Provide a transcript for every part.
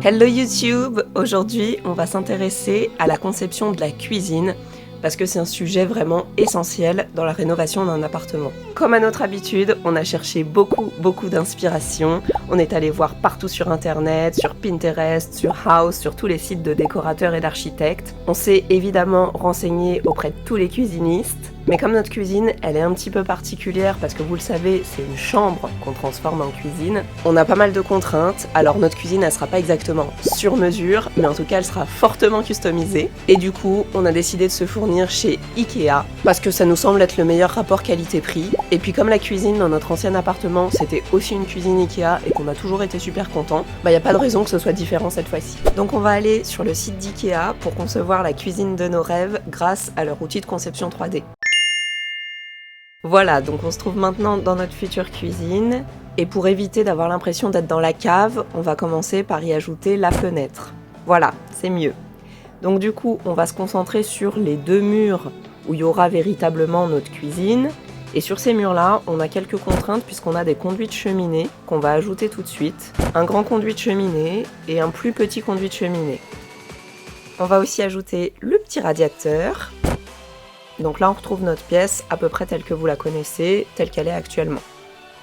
Hello YouTube! Aujourd'hui, on va s'intéresser à la conception de la cuisine parce que c'est un sujet vraiment essentiel dans la rénovation d'un appartement. Comme à notre habitude, on a cherché beaucoup d'inspiration. On est allé voir partout sur internet, sur Pinterest, sur House, sur tous les sites de décorateurs et d'architectes. On s'est évidemment renseigné auprès de tous les cuisinistes. Mais comme notre cuisine, elle est un petit peu particulière parce que vous le savez, c'est une chambre qu'on transforme en cuisine, on a pas mal de contraintes. Alors notre cuisine, elle sera pas exactement sur mesure, mais en tout cas, elle sera fortement customisée. Et du coup, on a décidé de se fournir chez Ikea parce que ça nous semble être le meilleur rapport qualité-prix. Et puis comme la cuisine dans notre ancien appartement, c'était aussi une cuisine Ikea et qu'on a toujours été super contents, y a pas de raison que ce soit différent cette fois-ci. Donc on va aller sur le site d'Ikea pour concevoir la cuisine de nos rêves grâce à leur outil de conception 3D. Voilà, donc on se trouve maintenant dans notre future cuisine, et pour éviter d'avoir l'impression d'être dans la cave, on va commencer par y ajouter la fenêtre. Voilà, c'est mieux. Donc du coup, on va se concentrer sur les deux murs où il y aura véritablement notre cuisine, et sur ces murs-là, on a quelques contraintes puisqu'on a des conduits de cheminée qu'on va ajouter tout de suite, un grand conduit de cheminée et un plus petit conduit de cheminée. On va aussi ajouter le petit radiateur. Donc là, on retrouve notre pièce à peu près telle que vous la connaissez, telle qu'elle est actuellement.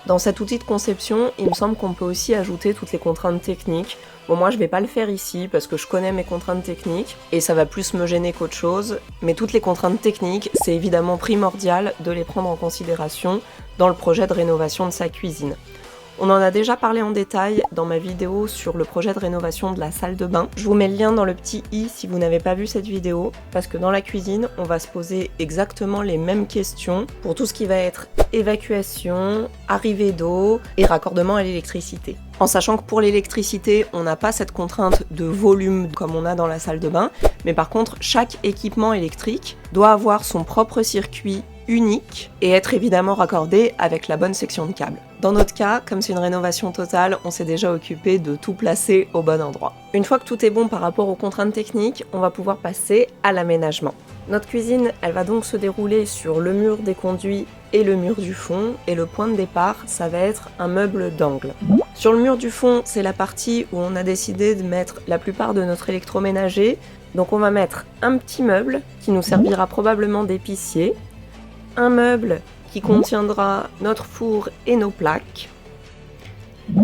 Dans cet outil de conception, il me semble qu'on peut aussi ajouter toutes les contraintes techniques. Bon, moi, je vais pas le faire ici parce que je connais mes contraintes techniques et ça va plus me gêner qu'autre chose. Mais toutes les contraintes techniques, c'est évidemment primordial de les prendre en considération dans le projet de rénovation de sa cuisine. On en a déjà parlé en détail dans ma vidéo sur le projet de rénovation de la salle de bain. Je vous mets le lien dans le petit i si vous n'avez pas vu cette vidéo, parce que dans la cuisine, on va se poser exactement les mêmes questions pour tout ce qui va être évacuation, arrivée d'eau et raccordement à l'électricité. En sachant que pour l'électricité, on n'a pas cette contrainte de volume comme on a dans la salle de bain, mais par contre, chaque équipement électrique doit avoir son propre circuit unique et être évidemment raccordé avec la bonne section de câble. Dans notre cas, comme c'est une rénovation totale, on s'est déjà occupé de tout placer au bon endroit. Une fois que tout est bon par rapport aux contraintes techniques, on va pouvoir passer à l'aménagement. Notre cuisine, elle va donc se dérouler sur le mur des conduits et le mur du fond, et le point de départ, ça va être un meuble d'angle. Sur le mur du fond, c'est la partie où on a décidé de mettre la plupart de notre électroménager, donc on va mettre un petit meuble qui nous servira probablement d'épicier, un meuble qui contiendra notre four et nos plaques,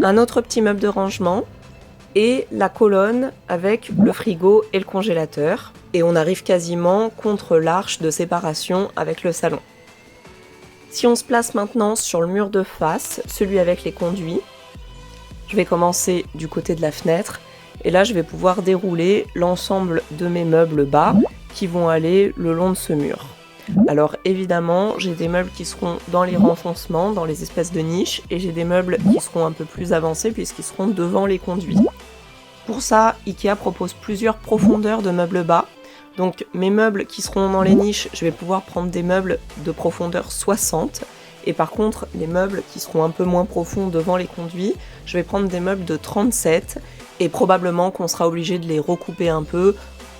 un autre petit meuble de rangement et la colonne avec le frigo et le congélateur. Et on arrive quasiment contre l'arche de séparation avec le salon. Si on se place maintenant sur le mur de face, celui avec les conduits, je vais commencer du côté de la fenêtre et là je vais pouvoir dérouler l'ensemble de mes meubles bas qui vont aller le long de ce mur. Alors évidemment, j'ai des meubles qui seront dans les renfoncements, dans les espèces de niches, et j'ai des meubles qui seront un peu plus avancés puisqu'ils seront devant les conduits. Pour ça, Ikea propose plusieurs profondeurs de meubles bas. Donc mes meubles qui seront dans les niches, je vais pouvoir prendre des meubles de profondeur 60. Et par contre, les meubles qui seront un peu moins profonds devant les conduits, je vais prendre des meubles de 37. Et probablement qu'on sera obligé de les recouper un peu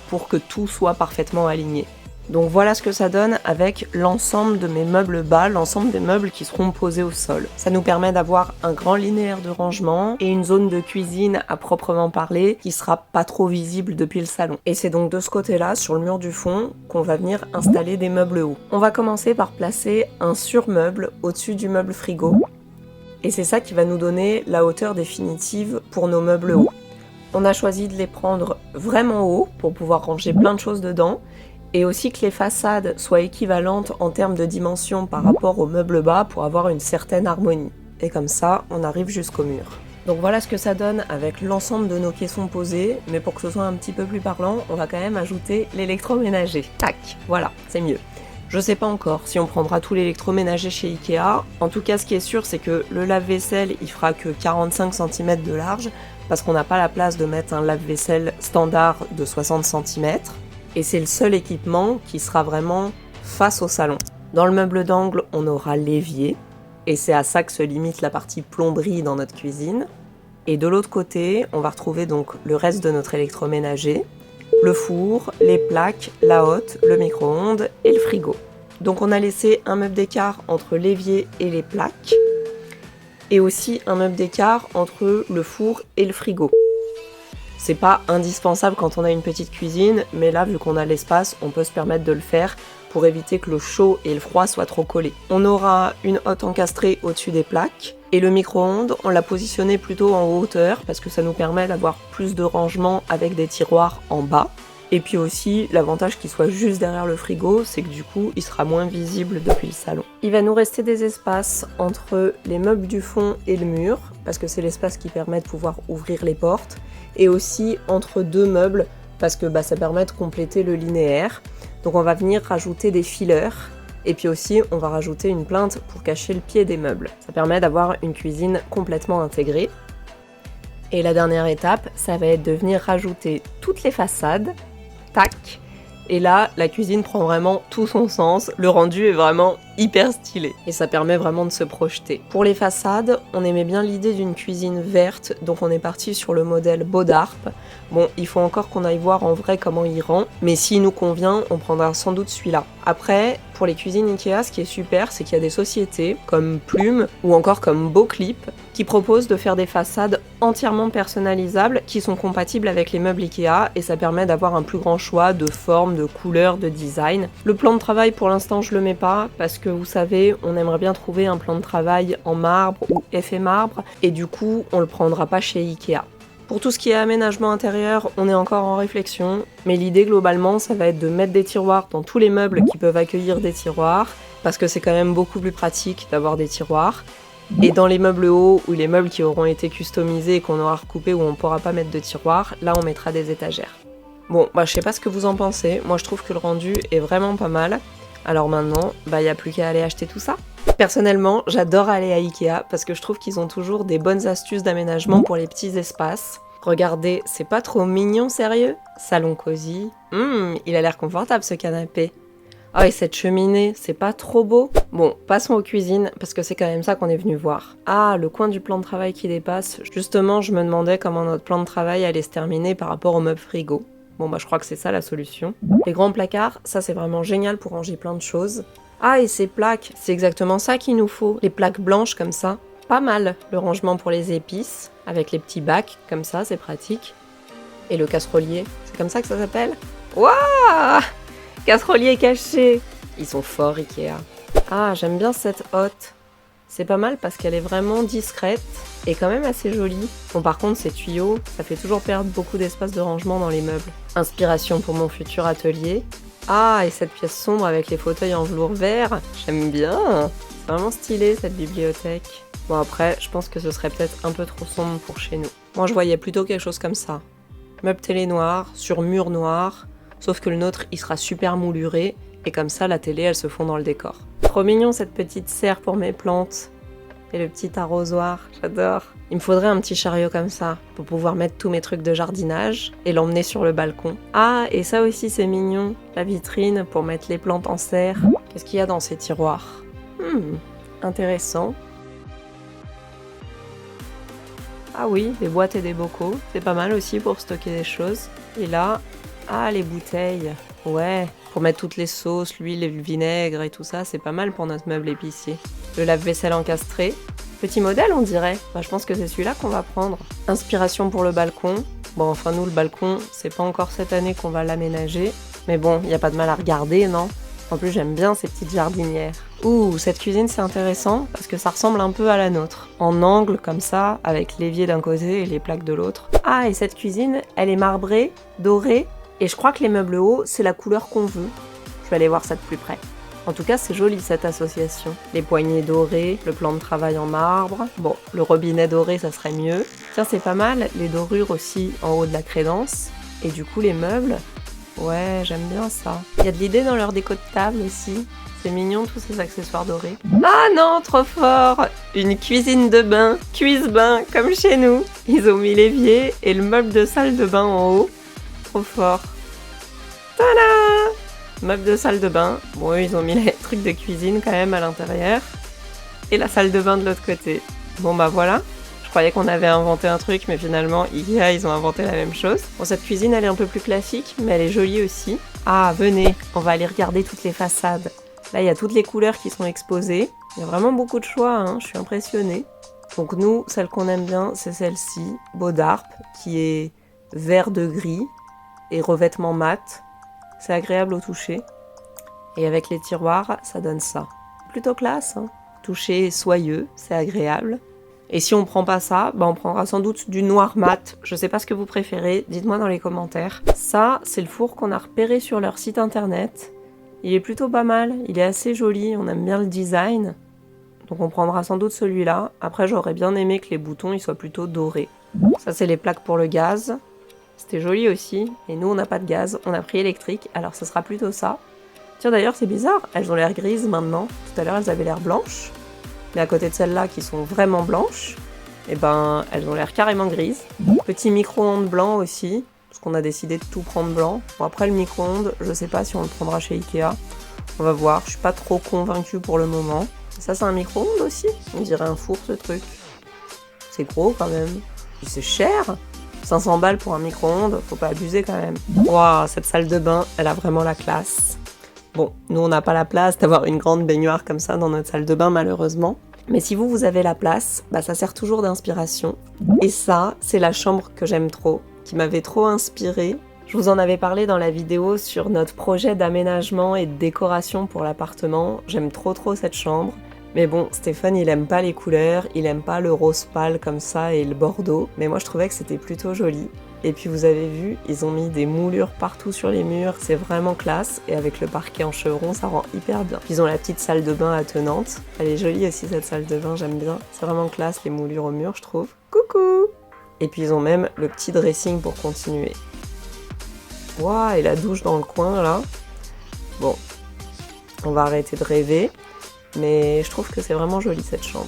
pour que tout soit parfaitement aligné. Donc voilà ce que ça donne avec l'ensemble de mes meubles bas, l'ensemble des meubles qui seront posés au sol. Ça nous permet d'avoir un grand linéaire de rangement et une zone de cuisine à proprement parler qui sera pas trop visible depuis le salon. Et c'est donc de ce côté-là, sur le mur du fond, qu'on va venir installer des meubles hauts. On va commencer par placer un surmeuble au-dessus du meuble frigo. Et c'est ça qui va nous donner la hauteur définitive pour nos meubles hauts. On a choisi de les prendre vraiment hauts pour pouvoir ranger plein de choses dedans. Et aussi que les façades soient équivalentes en termes de dimension par rapport aux meubles bas pour avoir une certaine harmonie. Et comme ça, on arrive jusqu'au mur. Donc voilà ce que ça donne avec l'ensemble de nos caissons posés, mais pour que ce soit un petit peu plus parlant, on va quand même ajouter l'électroménager. Tac, voilà, c'est mieux. Je sais pas encore si on prendra tout l'électroménager chez Ikea. En tout cas, ce qui est sûr, c'est que le lave-vaisselle, il fera que 45 cm de large, parce qu'on n'a pas la place de mettre un lave-vaisselle standard de 60 cm. Et c'est le seul équipement qui sera vraiment face au salon. Dans le meuble d'angle, on aura l'évier, et c'est à ça que se limite la partie plomberie dans notre cuisine. Et de l'autre côté, on va retrouver donc le reste de notre électroménager, le four, les plaques, la hotte, le micro-ondes et le frigo. Donc on a laissé un meuble d'écart entre l'évier et les plaques, et aussi un meuble d'écart entre le four et le frigo. C'est pas indispensable quand on a une petite cuisine, mais là, vu qu'on a l'espace, on peut se permettre de le faire pour éviter que le chaud et le froid soient trop collés. On aura une hotte encastrée au-dessus des plaques, et le micro-ondes, on l'a positionné plutôt en hauteur, parce que ça nous permet d'avoir plus de rangement avec des tiroirs en bas. Et puis aussi, l'avantage qu'il soit juste derrière le frigo, c'est que du coup, il sera moins visible depuis le salon. Il va nous rester des espaces entre les meubles du fond et le mur, parce que c'est l'espace qui permet de pouvoir ouvrir les portes, et aussi entre deux meubles, parce que ça permet de compléter le linéaire. Donc on va venir rajouter des fileurs, et puis aussi on va rajouter une plinthe pour cacher le pied des meubles. Ça permet d'avoir une cuisine complètement intégrée. Et la dernière étape, ça va être de venir rajouter toutes les façades. Tac. Et là, la cuisine prend vraiment tout son sens. Le rendu est vraiment hyper stylé. Et ça permet vraiment de se projeter. Pour les façades, on aimait bien l'idée d'une cuisine verte, donc on est parti sur le modèle Bodarp. Bon, il faut encore qu'on aille voir en vrai comment il rend, mais s'il nous convient, on prendra sans doute celui-là. Après, pour les cuisines Ikea, ce qui est super, c'est qu'il y a des sociétés comme Plume ou encore comme Beauclip qui proposent de faire des façades entièrement personnalisables qui sont compatibles avec les meubles Ikea et ça permet d'avoir un plus grand choix de formes, de couleurs, de design. Le plan de travail, pour l'instant, je le mets pas parce que vous savez, on aimerait bien trouver un plan de travail en marbre ou effet marbre et du coup, on le prendra pas chez Ikea. Pour tout ce qui est aménagement intérieur, on est encore en réflexion, mais l'idée globalement, ça va être de mettre des tiroirs dans tous les meubles qui peuvent accueillir des tiroirs, parce que c'est quand même beaucoup plus pratique d'avoir des tiroirs. Et dans les meubles hauts, ou les meubles qui auront été customisés et qu'on aura recoupés où on ne pourra pas mettre de tiroirs, là on mettra des étagères. Bon, je sais pas ce que vous en pensez, moi je trouve que le rendu est vraiment pas mal. Alors maintenant, y a plus qu'à aller acheter tout ça. Personnellement, j'adore aller à Ikea parce que je trouve qu'ils ont toujours des bonnes astuces d'aménagement pour les petits espaces. Regardez, c'est pas trop mignon, sérieux? Salon cosy. Il a l'air confortable ce canapé. Oh, et cette cheminée, c'est pas trop beau? Bon, passons aux cuisines, parce que c'est quand même ça qu'on est venu voir. Ah, le coin du plan de travail qui dépasse. Justement, je me demandais comment notre plan de travail allait se terminer par rapport au meuble frigo. Bon, je crois que c'est ça la solution. Les grands placards, ça c'est vraiment génial pour ranger plein de choses. Ah, et ces plaques, c'est exactement ça qu'il nous faut. Les plaques blanches comme ça. Pas mal. Le rangement pour les épices, avec les petits bacs, comme ça, c'est pratique. Et le casserolier, c'est comme ça que ça s'appelle? Waouh! Casserolier caché. Ils sont forts, Ikea. Ah, j'aime bien cette hotte. C'est pas mal parce qu'elle est vraiment discrète et quand même assez jolie. Bon, par contre, ces tuyaux, ça fait toujours perdre beaucoup d'espace de rangement dans les meubles. Inspiration pour mon futur atelier. Ah, et cette pièce sombre avec les fauteuils en velours vert, j'aime bien. C'est vraiment stylé cette bibliothèque. Bon, après, je pense que ce serait peut-être un peu trop sombre pour chez nous. Moi, je voyais plutôt quelque chose comme ça. Meuble télé noir, sur mur noir, sauf que le nôtre, il sera super mouluré, et comme ça, la télé, elle se fond dans le décor. Trop mignon cette petite serre pour mes plantes. Et le petit arrosoir, j'adore. Il me faudrait un petit chariot comme ça, pour pouvoir mettre tous mes trucs de jardinage et l'emmener sur le balcon. Ah, et ça aussi c'est mignon, la vitrine pour mettre les plantes en serre. Qu'est-ce qu'il y a dans ces tiroirs? Intéressant. Ah oui, des boîtes et des bocaux, c'est pas mal aussi pour stocker des choses. Et là, ah les bouteilles, ouais, pour mettre toutes les sauces, l'huile et le vinaigre et tout ça, c'est pas mal pour notre meuble épicier. Le lave-vaisselle encastré. Petit modèle, on dirait. Je pense que c'est celui-là qu'on va prendre. Inspiration pour le balcon. Bon, enfin, nous, le balcon, c'est pas encore cette année qu'on va l'aménager. Mais bon, y a pas de mal à regarder, non? En plus, j'aime bien ces petites jardinières. Ouh, cette cuisine, c'est intéressant parce que ça ressemble un peu à la nôtre. En angle, comme ça, avec l'évier d'un côté et les plaques de l'autre. Ah, et cette cuisine, elle est marbrée, dorée. Et je crois que les meubles hauts, c'est la couleur qu'on veut. Je vais aller voir ça de plus près. En tout cas, c'est joli cette association. Les poignées dorées, le plan de travail en marbre. Bon, le robinet doré, ça serait mieux. Tiens, c'est pas mal, les dorures aussi en haut de la crédence. Et du coup, les meubles, ouais, j'aime bien ça. Il y a de l'idée dans leur déco de table aussi. C'est mignon, tous ces accessoires dorés. Ah non, trop fort! Une cuisine de bain, cuise-bain, comme chez nous. Ils ont mis l'évier et le meuble de salle de bain en haut. Trop fort. Tada! Meuble de salle de bain. Bon, ils ont mis les trucs de cuisine quand même à l'intérieur. Et la salle de bain de l'autre côté. Bon, voilà. Je croyais qu'on avait inventé un truc, mais finalement, Ikea, ils ont inventé la même chose. Bon, cette cuisine, elle est un peu plus classique, mais elle est jolie aussi. Ah, venez, on va aller regarder toutes les façades. Là, il y a toutes les couleurs qui sont exposées. Il y a vraiment beaucoup de choix, hein. Je suis impressionnée. Donc nous, celle qu'on aime bien, c'est celle-ci, Bodarp, qui est vert de gris et revêtement mat. C'est agréable au toucher. Et avec les tiroirs, ça donne ça. Plutôt classe, hein. Toucher soyeux, c'est agréable. Et si on prend pas ça, on prendra sans doute du noir mat. Je sais pas ce que vous préférez, dites-moi dans les commentaires. Ça, c'est le four qu'on a repéré sur leur site internet. Il est plutôt pas mal, il est assez joli, on aime bien le design. Donc on prendra sans doute celui-là. Après, j'aurais bien aimé que les boutons ils soient plutôt dorés. Ça, c'est les plaques pour le gaz. C'était joli aussi. Et nous, on n'a pas de gaz, on a pris électrique, alors ce sera plutôt ça. Tiens, d'ailleurs, c'est bizarre, elles ont l'air grises maintenant. Tout à l'heure, elles avaient l'air blanches. Mais à côté de celles-là qui sont vraiment blanches, elles ont l'air carrément grises. Petit micro-ondes blanc aussi, parce qu'on a décidé de tout prendre blanc. Bon, après, le micro-ondes, je sais pas si on le prendra chez Ikea. On va voir, je suis pas trop convaincue pour le moment. Ça, c'est un micro-ondes aussi. On dirait un four, ce truc. C'est gros quand même. Et c'est cher. 500 balles pour un micro-ondes, faut pas abuser quand même. Waouh, cette salle de bain, elle a vraiment la classe. Bon, nous on n'a pas la place d'avoir une grande baignoire comme ça dans notre salle de bain malheureusement. Mais si vous avez la place, ça sert toujours d'inspiration. Et ça, c'est la chambre que j'aime trop, qui m'avait trop inspirée. Je vous en avais parlé dans la vidéo sur notre projet d'aménagement et de décoration pour l'appartement. J'aime trop cette chambre. Mais bon, Stéphane, il aime pas les couleurs, il aime pas le rose pâle comme ça et le bordeaux. Mais moi, je trouvais que c'était plutôt joli. Et puis vous avez vu, ils ont mis des moulures partout sur les murs, c'est vraiment classe. Et avec le parquet en chevron, ça rend hyper bien. Puis ils ont la petite salle de bain attenante. Elle est jolie aussi cette salle de bain, j'aime bien. C'est vraiment classe les moulures au mur, je trouve. Coucou! Et puis ils ont même le petit dressing pour continuer. Waouh, et la douche dans le coin là. Bon, on va arrêter de rêver. Mais je trouve que c'est vraiment joli cette chambre.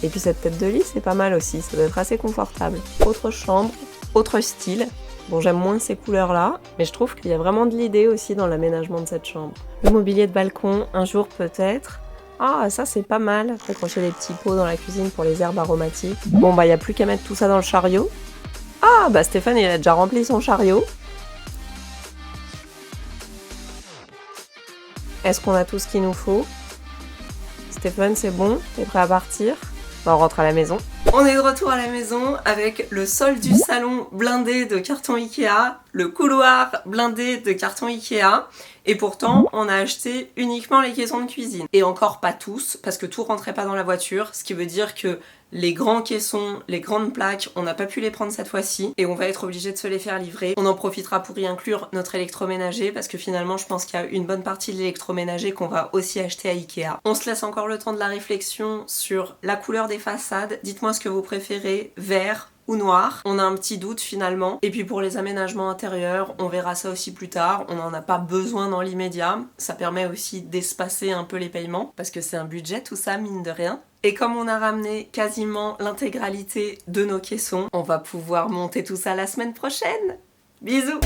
Et puis cette tête de lit, c'est pas mal aussi, ça doit être assez confortable. Autre chambre, autre style. Bon, j'aime moins ces couleurs-là, mais je trouve qu'il y a vraiment de l'idée aussi dans l'aménagement de cette chambre. Le mobilier de balcon, un jour peut-être. Ah, ça c'est pas mal, accrocher les petits pots dans la cuisine pour les herbes aromatiques. Bon, y a plus qu'à mettre tout ça dans le chariot. Ah, Stéphane, il a déjà rempli son chariot. Est-ce qu'on a tout ce qu'il nous faut? Stéphane, c'est bon? T'es prêt à partir? On rentre à la maison. On est de retour à la maison avec le sol du salon blindé de carton Ikea, le couloir blindé de carton Ikea, et pourtant on a acheté uniquement les caissons de cuisine. Et encore pas tous, parce que tout rentrait pas dans la voiture, ce qui veut dire que les grands caissons, les grandes plaques, on n'a pas pu les prendre cette fois-ci et on va être obligé de se les faire livrer. On en profitera pour y inclure notre électroménager parce que finalement je pense qu'il y a une bonne partie de l'électroménager qu'on va aussi acheter à Ikea. On se laisse encore le temps de la réflexion sur la couleur des façades. Dites-moi ce que vous préférez, vert ou noir. On a un petit doute finalement. Et puis pour les aménagements intérieurs, on verra ça aussi plus tard. On n'en a pas besoin dans l'immédiat. Ça permet aussi d'espacer un peu les paiements parce que c'est un budget tout ça, mine de rien. Et comme on a ramené quasiment l'intégralité de nos caissons, on va pouvoir monter tout ça la semaine prochaine. Bisous!